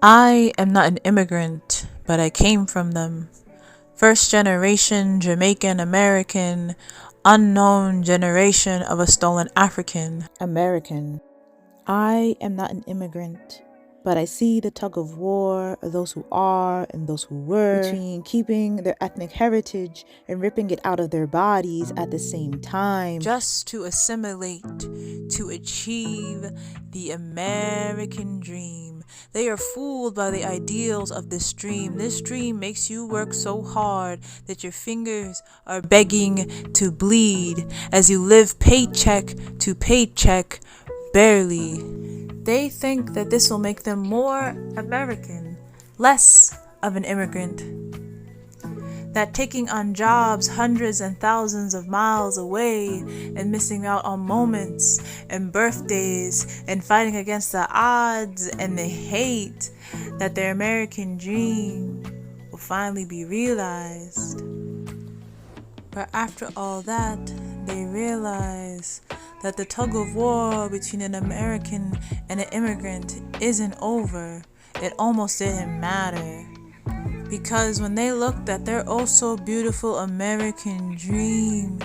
I am not an immigrant, but I came from them. First generation Jamaican American, unknown generation of a stolen African American. I am not an immigrant, but I see the tug of war of those who are and those who were, between keeping their ethnic heritage and ripping it out of their bodies at the same time, just to assimilate, to achieve the American dream. They are fooled by the ideals of this dream. This dream makes you work so hard that your fingers are begging to bleed as you live paycheck to paycheck, barely. They think that this will make them more American, less of an immigrant. That taking on jobs hundreds and thousands of miles away and missing out on moments and birthdays and fighting against the odds and the hate, that their American dream will finally be realized. But after all that, they realize that the tug of war between an American and an immigrant isn't over. It almost didn't matter. Because when they looked at their oh so beautiful American dream,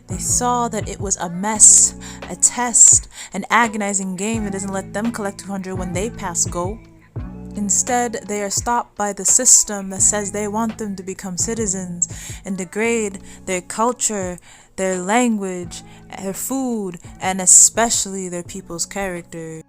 they saw that it was a mess, a test, an agonizing game that doesn't let them collect 200 when they pass go. Instead, they are stopped by the system that says they want them to become citizens and degrade their culture, their language, their food, and especially their people's character.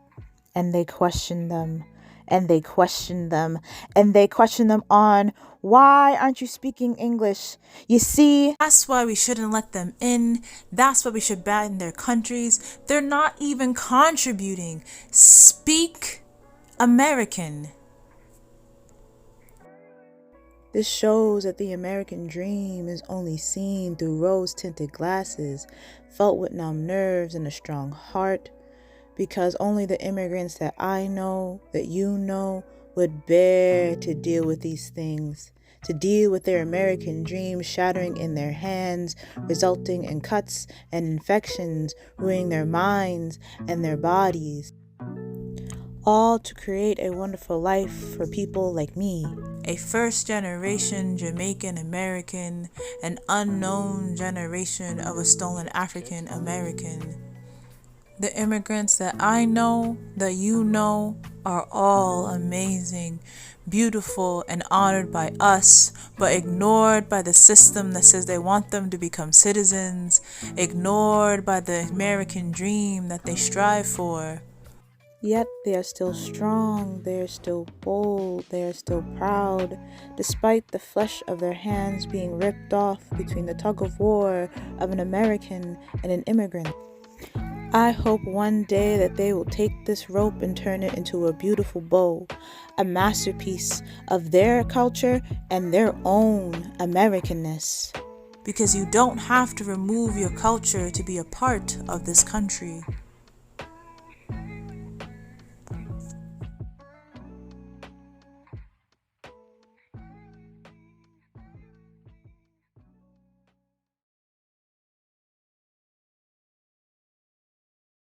And they question them, and they question them, and they question them on, why aren't you speaking English? You see, that's why we shouldn't let them in. That's why we should ban their countries. They're not even contributing. Speak American. This shows that the American dream is only seen through rose-tinted glasses, felt with numb nerves and a strong heart, because only the immigrants that I know, that you know, would bear to deal with these things, to deal with their American dream shattering in their hands, resulting in cuts and infections, ruining their minds and their bodies. All to create a wonderful life for people like me. A first generation Jamaican American, an unknown generation of a stolen African American. The immigrants that I know, that you know, are all amazing, beautiful, and honored by us, but ignored by the system that says they want them to become citizens, ignored by the American dream that they strive for. Yet they are still strong, they are still bold, they are still proud, despite the flesh of their hands being ripped off between the tug of war of an American and an immigrant. I hope one day that they will take this rope and turn it into a beautiful bow, a masterpiece of their culture and their own Americanness. Because you don't have to remove your culture to be a part of this country.